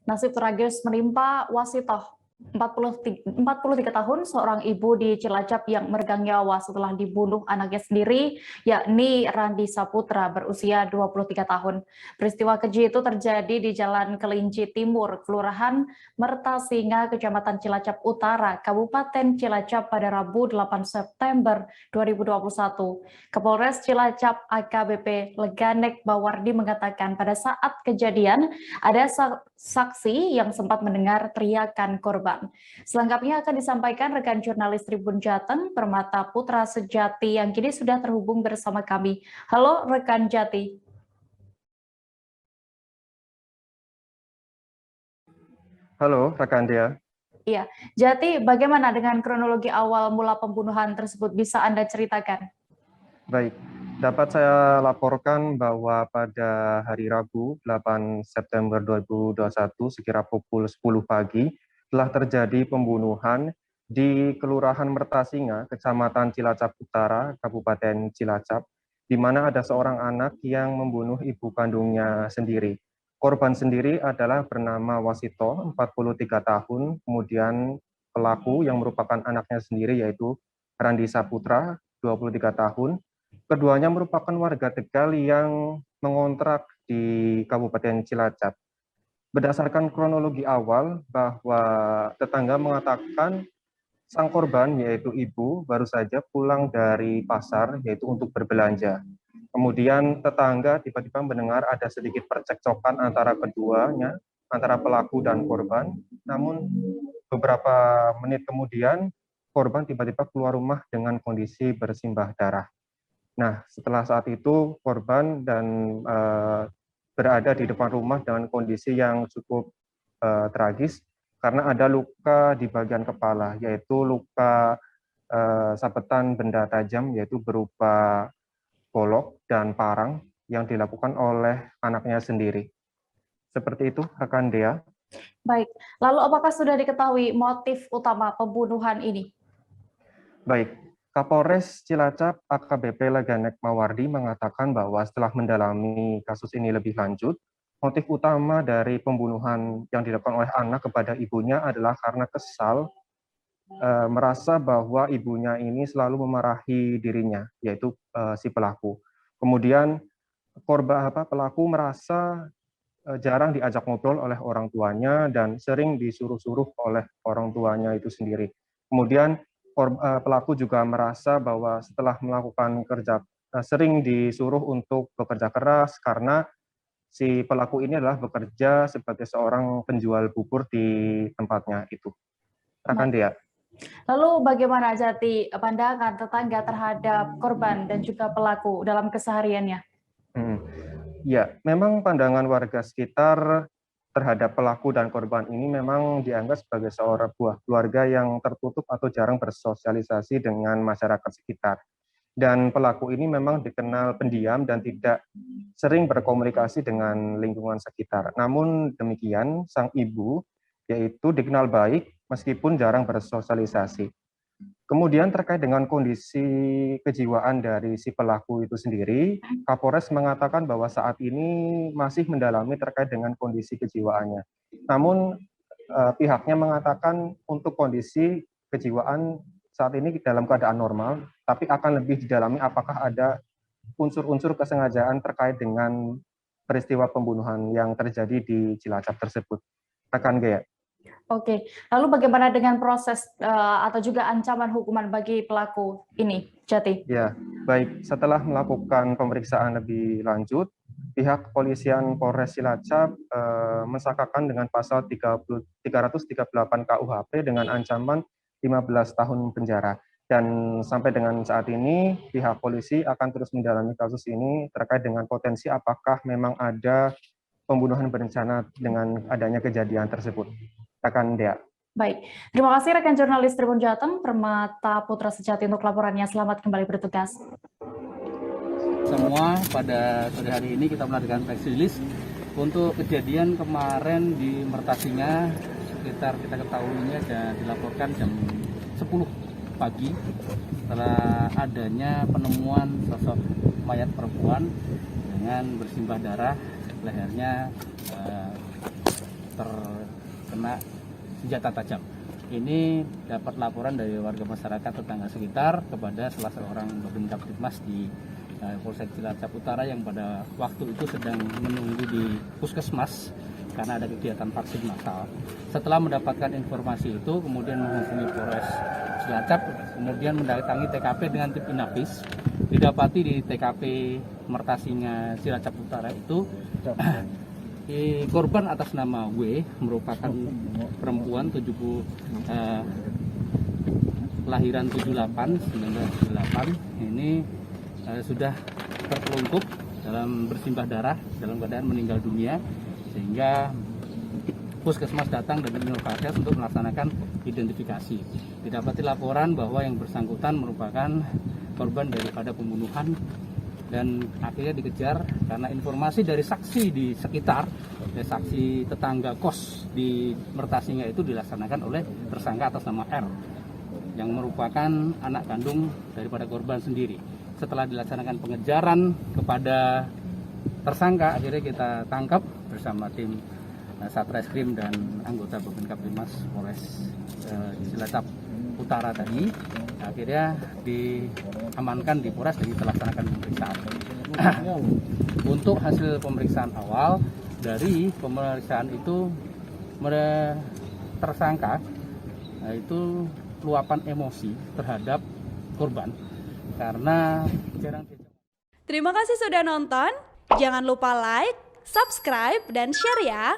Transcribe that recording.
Nasib tragis menimpa Wasitoh, 43 tahun, seorang ibu di Cilacap yang meregang nyawa setelah dibunuh anaknya sendiri, yakni Randi Saputra, berusia 23 tahun. Peristiwa keji itu terjadi di Jalan Kelinci Timur, Kelurahan Mertasinga, Kecamatan Cilacap Utara, Kabupaten Cilacap pada Rabu 8 September 2021. Kapolres Cilacap AKBP Leganek Bawardi mengatakan pada saat kejadian ada saksi yang sempat mendengar teriakan korban. Selengkapnya akan disampaikan rekan jurnalis Tribun Jateng, Permata Putra Sejati, yang kini sudah terhubung bersama kami. Halo rekan Jati. Halo rekan Dia. Iya, Jati, bagaimana dengan kronologi awal mula pembunuhan tersebut? Bisa Anda ceritakan? Baik, dapat saya laporkan bahwa pada hari Rabu 8 September 2021 sekira pukul 10 pagi telah terjadi pembunuhan di Kelurahan Mertasinga, Kecamatan Cilacap Utara, Kabupaten Cilacap, di mana ada seorang anak yang membunuh ibu kandungnya sendiri. Korban sendiri adalah bernama Wasito, 43 tahun, kemudian pelaku yang merupakan anaknya sendiri yaitu Randi Saputra, 23 tahun. Keduanya merupakan warga Tegal yang mengontrak di Kabupaten Cilacap. Berdasarkan kronologi awal bahwa tetangga mengatakan sang korban yaitu ibu baru saja pulang dari pasar yaitu untuk berbelanja. Kemudian tetangga tiba-tiba mendengar ada sedikit percekcokan antara keduanya, antara pelaku dan korban. Namun beberapa menit kemudian korban tiba-tiba keluar rumah dengan kondisi bersimbah darah. Nah, setelah saat itu korban berada di depan rumah dengan kondisi yang cukup tragis karena ada luka di bagian kepala, yaitu luka sabetan benda tajam, yaitu berupa golok dan parang yang dilakukan oleh anaknya sendiri. Seperti itu, rekan Dea. Baik, lalu apakah sudah diketahui motif utama pembunuhan ini? Baik, Kapolres Cilacap AKBP Leganek Mawardi mengatakan bahwa setelah mendalami kasus ini lebih lanjut, motif utama dari pembunuhan yang dilakukan oleh anak kepada ibunya adalah karena kesal merasa bahwa ibunya ini selalu memarahi dirinya, yaitu si pelaku. Kemudian pelaku merasa jarang diajak ngobrol oleh orang tuanya dan sering disuruh-suruh oleh orang tuanya itu sendiri. Kemudian pelaku juga merasa bahwa setelah melakukan sering disuruh untuk bekerja keras karena si pelaku ini adalah bekerja sebagai seorang penjual bubur di tempatnya itu. Rekan Dea. Lalu bagaimana Jati pandangan tetangga terhadap korban dan juga pelaku dalam kesehariannya? Ya, memang pandangan warga sekitar terhadap pelaku dan korban ini memang dianggap sebagai seorang buah keluarga yang tertutup atau jarang bersosialisasi dengan masyarakat sekitar. Dan pelaku ini memang dikenal pendiam dan tidak sering berkomunikasi dengan lingkungan sekitar. Namun demikian, sang ibu yaitu dikenal baik meskipun jarang bersosialisasi. Kemudian terkait dengan kondisi kejiwaan dari si pelaku itu sendiri, Kapolres mengatakan bahwa saat ini masih mendalami terkait dengan kondisi kejiwaannya. Namun pihaknya mengatakan untuk kondisi kejiwaan saat ini dalam keadaan normal, tapi akan lebih didalami apakah ada unsur-unsur kesengajaan terkait dengan peristiwa pembunuhan yang terjadi di Cilacap tersebut. Rekan Gea. Oke, lalu bagaimana dengan proses atau juga ancaman hukuman bagi pelaku ini, Jati? Ya, baik. Setelah melakukan pemeriksaan lebih lanjut, pihak kepolisian Polres Cilacap mensakakan dengan pasal 338 KUHP dengan ancaman 15 tahun penjara. Dan sampai dengan saat ini, pihak polisi akan terus mendalami kasus ini terkait dengan potensi apakah memang ada pembunuhan berencana dengan adanya kejadian tersebut. Rekan Dea. Baik, terima kasih rekan jurnalis Tribun Jateng, Permata Putra Sejati untuk laporannya. Selamat kembali bertugas. Semua pada sore hari ini kita melakukan press release untuk kejadian kemarin di Mertasinga, sekitar kita ketahuinya dan dilaporkan jam 10 pagi setelah adanya penemuan sosok mayat perempuan dengan bersimbah darah, lehernya terkena senjata tajam. Ini dapat laporan dari warga masyarakat tetangga sekitar kepada salah seorang Babin Kaptibmas di Polsek Cilacap Utara yang pada waktu itu sedang menunggu di puskesmas karena ada kegiatan vaksin massal. Setelah mendapatkan informasi itu, kemudian menghubungi Polres Cilacap, kemudian mendatangi TKP dengan tim Inafis. Didapati di TKP Mertasinga Cilacap Utara itu korban atas nama W merupakan perempuan kelahiran 1978 ini sudah terkelungkup dalam bersimbah darah dalam keadaan meninggal dunia, sehingga puskesmas datang dan inovasi untuk melaksanakan identifikasi. Didapati laporan bahwa yang bersangkutan merupakan korban daripada pembunuhan dan akhirnya dikejar karena informasi dari saksi di sekitar, dari saksi tetangga kos di Mertasinga itu dilaksanakan oleh tersangka atas nama R yang merupakan anak kandung daripada korban sendiri. Setelah dilaksanakan pengejaran kepada tersangka, akhirnya kita tangkap bersama tim Satreskrim dan anggota Babin Kaptibmas Polres Cilacap Utara tadi. Akhirnya diamankan di Polres dan kita laksanakan pemeriksaan. Untuk hasil pemeriksaan awal, dari pemeriksaan itu tersangka itu luapan emosi terhadap korban karena Terima kasih sudah nonton. Jangan lupa like, subscribe, dan share ya.